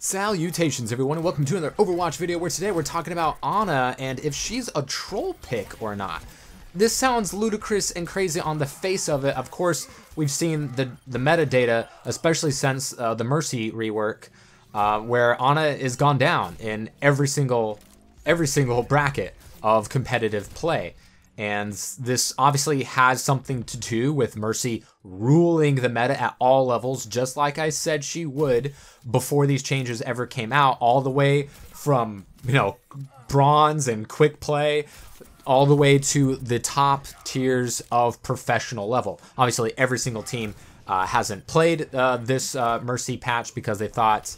Salutations everyone and welcome to another Overwatch video where today we're talking about Ana and if she's a troll pick or not. This sounds ludicrous and crazy on the face of it. Of course, we've seen the metadata, especially since the Mercy rework, where Ana is gone down in every single bracket of competitive play. And this obviously has something to do with Mercy ruling the meta at all levels, just like I said she would before these changes ever came out, all the way from, bronze and quick play, all the way to the top tiers of professional level. Obviously, every single team hasn't played this Mercy patch because they thought,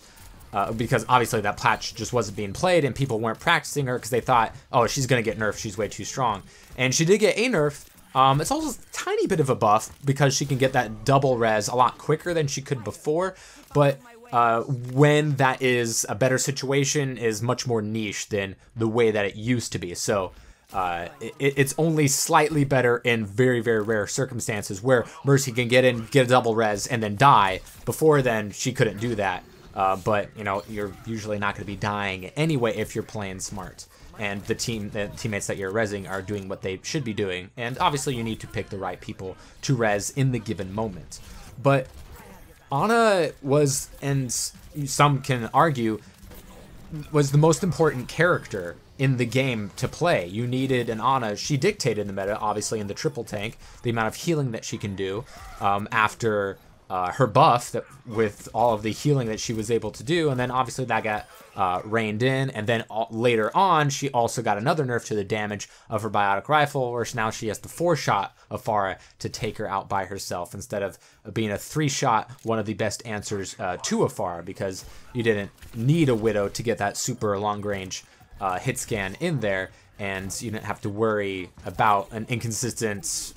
because obviously that patch just wasn't being played and people weren't practicing her because they thought, oh, she's going to get nerfed, she's way too strong. And she did get a nerf. It's also a tiny bit of a buff because she can get that double res a lot quicker than she could before, but when that is a better situation is much more niche than the way that it used to be. So it's only slightly better in very, very rare circumstances where Mercy can get in, get a double res, and then die. Before then, she couldn't do that. But, you're usually not going to be dying anyway if you're playing smart. And the teammates that you're rezzing are doing what they should be doing. And obviously you need to pick the right people to res in the given moment. But Ana was, and some can argue, was the most important character in the game to play. You needed an Ana. She dictated the meta, obviously, in the triple tank, the amount of healing that she can do after her buff, that with all of the healing that she was able to do, and then obviously that got reined in, and then later on she also got another nerf to the damage of her biotic rifle, where now she has the 4-shot of Pharah to take her out by herself instead of being a 3-shot, one of the best answers to a Pharah, because you didn't need a Widow to get that super long range hit scan in there, and you didn't have to worry about an inconsistent,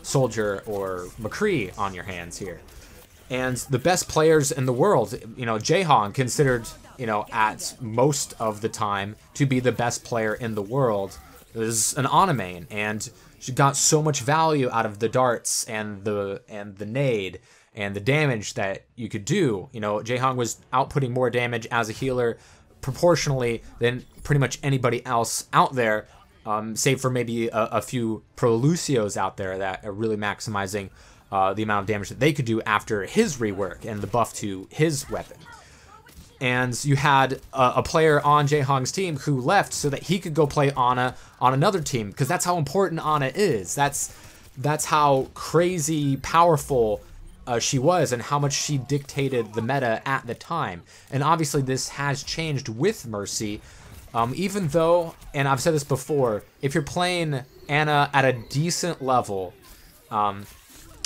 Soldier or McCree on your hands here. And the best players in the world, Jaehong considered, at most of the time to be the best player in the world, is an Ana main, and she got so much value out of the darts and the nade and the damage that you could do. Jaehong was outputting more damage as a healer proportionally than pretty much anybody else out there. Save for maybe a few Pro Lucios out there that are really maximizing the amount of damage that they could do after his rework and the buff to his weapon. And you had a player on Jaehong's team who left so that he could go play Ana on another team, because that's how important Ana is. That's how crazy powerful she was and how much she dictated the meta at the time. And obviously this has changed with Mercy. Even though, and I've said this before, if you're playing Ana at a decent level,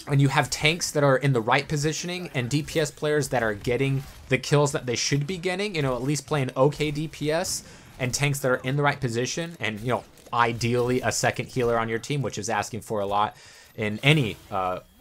and you have tanks that are in the right positioning and DPS players that are getting the kills that they should be getting, at least playing okay DPS, and tanks that are in the right position, and, ideally a second healer on your team, which is asking for a lot in any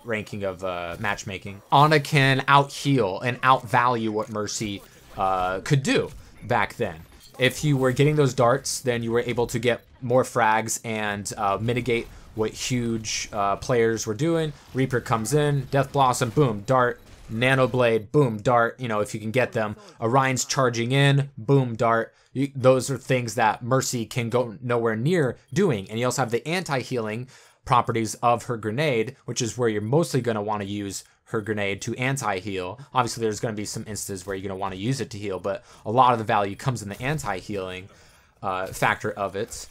ranking of matchmaking, Ana can out-heal and out-value what Mercy could do back then. If you were getting those darts, then you were able to get more frags and mitigate what huge players were doing. Reaper comes in, Death Blossom, boom, dart, Nano Blade, boom, dart, if you can get them. Orion's charging in, boom, dart. Those are things that Mercy can go nowhere near doing. And you also have the anti-healing properties of her grenade, which is where you're mostly going to want to use her grenade to anti-heal. Obviously, there's going to be some instances where you're going to want to use it to heal, but a lot of the value comes in the anti-healing factor of it.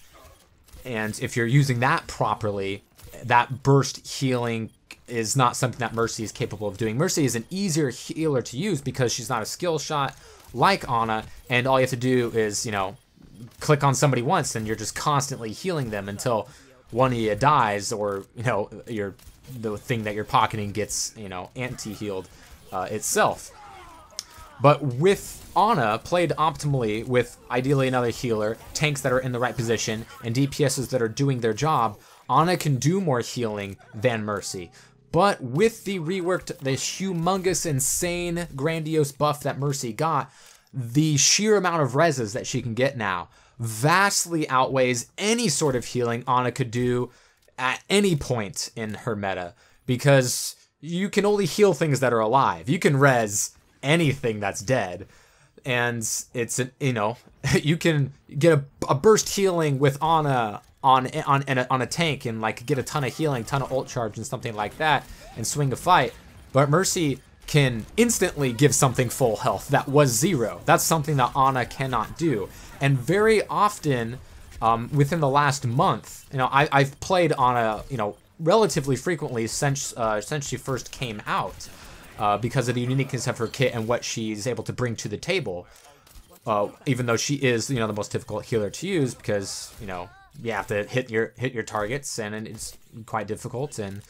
And if you're using that properly, that burst healing is not something that Mercy is capable of doing. Mercy is an easier healer to use because she's not a skill shot like Ana, and all you have to do is, click on somebody once and you're just constantly healing them until one of you dies, or, the thing that you're pocketing gets, anti-healed itself. But with Ana, played optimally with ideally another healer, tanks that are in the right position, and DPSs that are doing their job, Ana can do more healing than Mercy. But with the reworked, the humongous, insane, grandiose buff that Mercy got, the sheer amount of reses that she can get now vastly outweighs any sort of healing Ana could do at any point in her meta, because you can only heal things that are alive. You can res anything that's dead. and it's, you know, you can get a burst healing with Ana on a tank and like get a ton of healing, ton of ult charge and something like that and swing a fight. But Mercy can instantly give something full health that was 0. That's something that Ana cannot do. And very often, within the last month, you know, I've played Ana, you know, relatively frequently since she first came out, because of the uniqueness of her kit and what she's able to bring to the table. Even though she is, you know, the most difficult healer to use, because, you know, you have to hit your targets, and it's quite difficult, and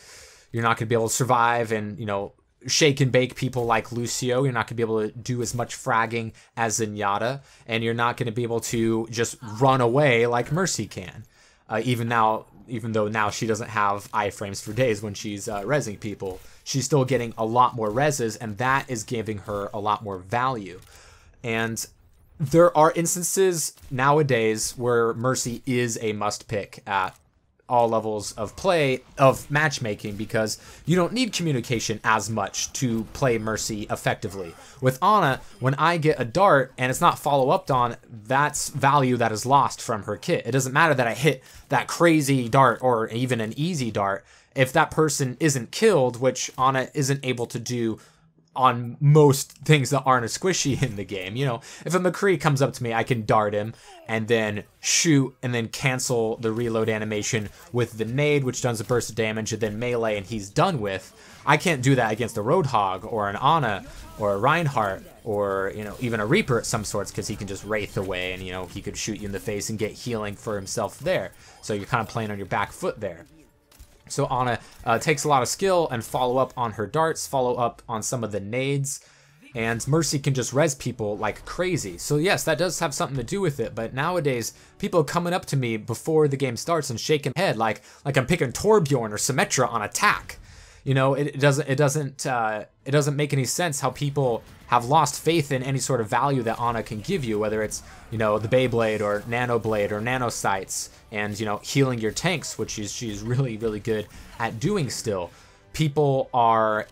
you're not going to be able to survive and, you know, shake and bake people like Lucio. You're not going to be able to do as much fragging as Zenyatta, and you're not going to be able to just run away like Mercy can. Even though now she doesn't have iframes for days when she's rezzing people, she's still getting a lot more rezzes, and that is giving her a lot more value. And there are instances nowadays where Mercy is a must pick at all levels of play of matchmaking, because you don't need communication as much to play Mercy effectively. With Ana, when I get a dart and it's not follow up on, that's value that is lost from her kit. It doesn't matter that I hit that crazy dart or even an easy dart. If that person isn't killed, which Ana isn't able to do on most things that aren't as squishy in the game. You know, if a McCree comes up to me, I can dart him and then shoot and then cancel the reload animation with the nade, which does a burst of damage, and then melee, and he's done with. I can't do that against a Roadhog or an Ana or a Reinhardt or, you know, even a Reaper at some sorts, because he can just wraith away and, you know, he could shoot you in the face and get healing for himself there. So you're kind of playing on your back foot there. So Ana takes a lot of skill and follow up on her darts, follow up on some of the nades, and Mercy can just res people like crazy. So yes, that does have something to do with it, but nowadays, people are coming up to me before the game starts and shaking head like I'm picking Torbjorn or Symmetra on attack. You know, it doesn't make any sense how people have lost faith in any sort of value that Ana can give you, whether it's, you know, the Beyblade or Nano Blade or Nano Sights, and, you know, healing your tanks, which she's really, really good at doing still. People are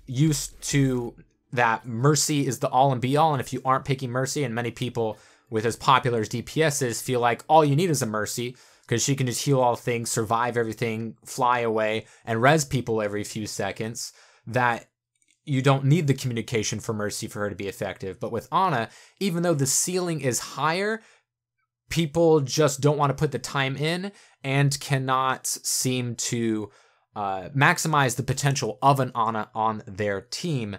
used to that Mercy is the all and be all, and if you aren't picking Mercy, and many people with as popular as DPS is feel like all you need is a Mercy, because she can just heal all things, survive everything, fly away, and res people every few seconds, that you don't need the communication for Mercy for her to be effective. But with Ana, even though the ceiling is higher, people just don't want to put the time in and cannot seem to maximize the potential of an Ana on their team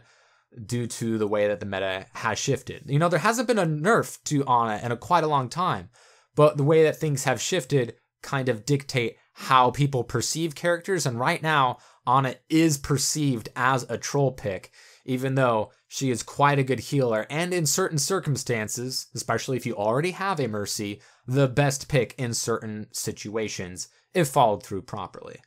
due to the way that the meta has shifted. You know, there hasn't been a nerf to Ana in quite a long time, but the way that things have shifted kind of dictate how people perceive characters, and right now, Ana is perceived as a troll pick, even though she is quite a good healer, and in certain circumstances, especially if you already have a Mercy, the best pick in certain situations, if followed through properly.